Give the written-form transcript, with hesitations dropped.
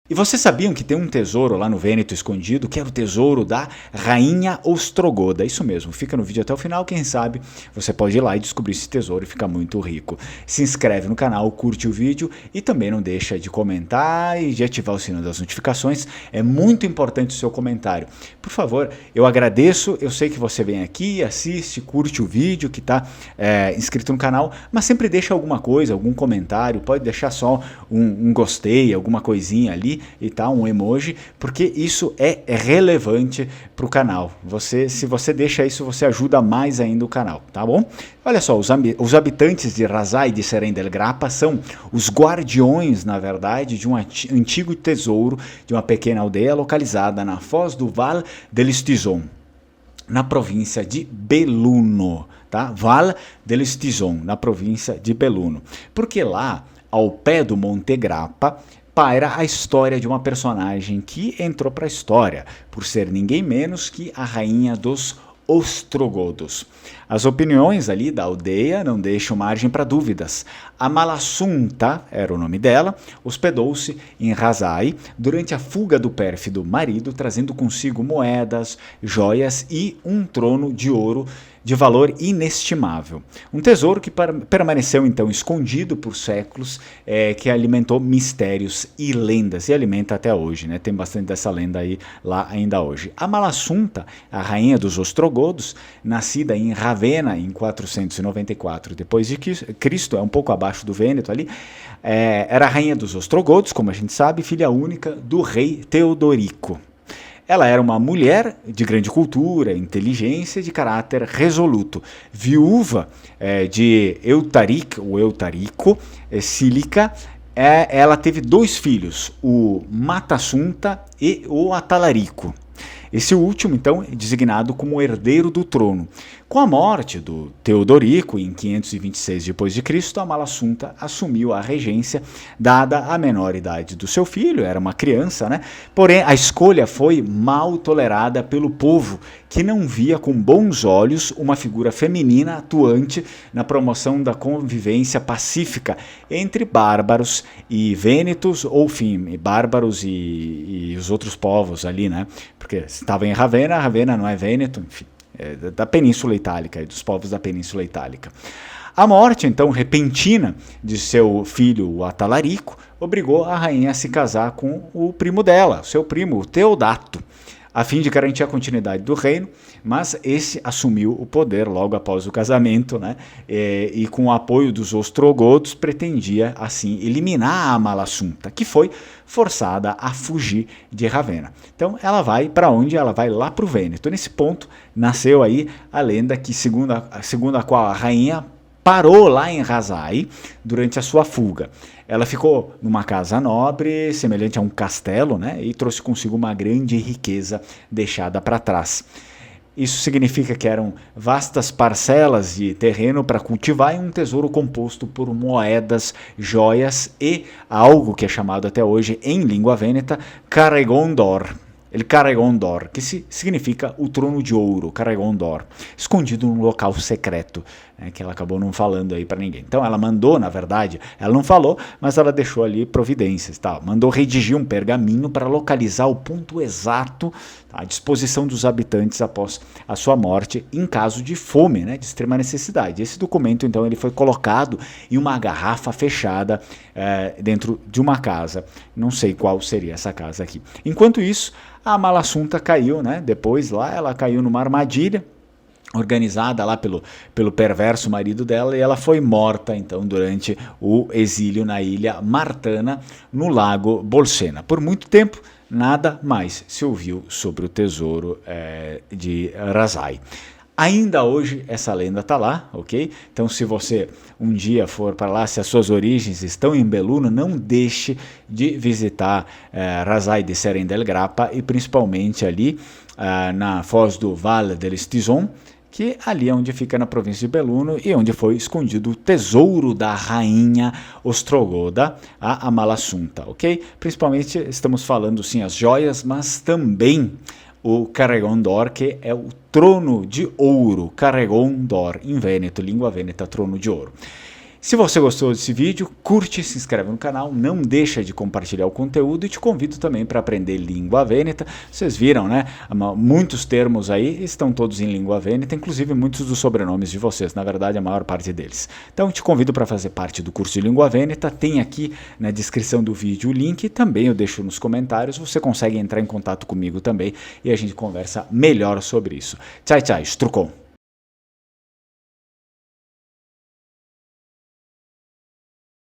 E vocês sabiam que tem um tesouro lá no Vêneto escondido, que era o tesouro da Rainha Ostrogoda? Isso mesmo, fica no vídeo até o final, quem sabe você pode ir lá e descobrir esse tesouro e ficar muito rico. Se inscreve no canal, curte o vídeo e também não deixa de comentar e de ativar o sino das notificações. É muito importante o seu comentário. Por favor, eu agradeço, eu sei que você vem aqui, assiste, curte o vídeo que está inscrito no canal, mas sempre deixa alguma coisa, algum comentário, pode deixar só um gostei, alguma coisinha ali, e tal, um emoji, porque isso é relevante para o canal. Se você deixa isso, você ajuda mais ainda o canal, tá bom? Olha só, os habitantes de Razai de Serem del Grappa são os guardiões, na verdade, de um antigo tesouro de uma pequena aldeia localizada na foz do Val dell'Istison, na província de Belluno, tá? Val dell'Istison, na província de Belluno. Porque lá, ao pé do Monte Grappa, paira a história de uma personagem que entrou para a história, por ser ninguém menos que a rainha dos Ostrogodos. As opiniões ali da aldeia não deixam margem para dúvidas. Amalasuntha, era o nome dela, hospedou-se em Razai durante a fuga do pérfido marido, trazendo consigo moedas, joias e um trono de ouro de valor inestimável. Um tesouro que permaneceu então escondido por séculos, que alimentou mistérios e lendas, e alimenta até hoje, né? Tem bastante dessa lenda aí lá ainda hoje. Amalasuntha, a rainha dos Ostrogodos, nascida em Ravenna em 494 depois de Cristo, é um pouco abaixo do Vêneto ali, era a rainha dos Ostrogodos, como a gente sabe, filha única do rei Teodorico. Ela era uma mulher de grande cultura, inteligência e de caráter resoluto. Viúva de Eutarico Sílica, ela teve 2 filhos, o Matasuntha e o Atalarico. Esse último, então, é designado como herdeiro do trono. Com a morte do Teodorico, em 526 d.C., Amalasuntha assumiu a regência, dada a menor idade do seu filho, era uma criança, né? Porém, a escolha foi mal tolerada pelo povo, que não via com bons olhos uma figura feminina atuante na promoção da convivência pacífica entre bárbaros e vênetos, ou enfim, bárbaros e os outros povos ali, né? Porque estava em Ravenna, Ravenna não é Vêneto, enfim, da Península Itálica, dos povos da Península Itálica. A morte, então, repentina de seu filho, o Atalarico, obrigou a rainha a se casar com o primo dela, seu primo, Teodato, a fim de garantir a continuidade do reino, mas esse assumiu o poder logo após o casamento, né? E com o apoio dos Ostrogodos pretendia assim eliminar a Amalasuntha, que foi forçada a fugir de Ravenna. Então ela vai para onde? Ela vai lá para o Vêneto. Nesse ponto nasceu aí a lenda que segundo a qual a rainha parou lá em Razai durante a sua fuga. Ela ficou numa casa nobre, semelhante a um castelo, né, e trouxe consigo uma grande riqueza deixada para trás. Isso significa que eram vastas parcelas de terreno para cultivar e um tesouro composto por moedas, joias e algo que é chamado até hoje em língua vêneta Carregon d'Or. El Carregon d'Or, que significa o trono de ouro, Carregon d'Or, escondido num local secreto, né, que ela acabou não falando aí para ninguém. Então ela mandou, na verdade, ela não falou, mas ela deixou ali providências, tá? Mandou redigir um pergaminho para localizar o ponto exato, tá, à disposição dos habitantes após a sua morte, em caso de fome, né, de extrema necessidade. Esse documento, então, ele foi colocado em uma garrafa fechada dentro de uma casa. Não sei qual seria essa casa aqui. Enquanto isso, a Amalasuntha caiu, né? Depois lá ela caiu numa armadilha organizada lá pelo perverso marido dela, e ela foi morta então durante o exílio na ilha Martana, no lago Bolsena. Por muito tempo nada mais se ouviu sobre o tesouro de Razai. Ainda hoje essa lenda está lá, ok? Então se você um dia for para lá, se as suas origens estão em Belluno, não deixe de visitar Razai de Serem del Grappa e principalmente ali na foz do Val dell'Istison, que ali é onde fica na província de Belluno e onde foi escondido o tesouro da rainha Ostrogoda, a Amalasuntha, ok? Principalmente estamos falando sim as joias, mas também o Carregon d'Or, que é o trono de ouro, Carregon d'Or, em Vêneto, língua vêneta, trono de ouro. Se você gostou desse vídeo, curte, se inscreve no canal, não deixa de compartilhar o conteúdo e te convido também para aprender língua vêneta. Vocês viram, né? Muitos termos aí estão todos em língua vêneta, inclusive muitos dos sobrenomes de vocês, na verdade a maior parte deles. Então te convido para fazer parte do curso de língua vêneta, tem aqui na descrição do vídeo o link, também eu deixo nos comentários, você consegue entrar em contato comigo também e a gente conversa melhor sobre isso. Tchau, tchau, Strucon!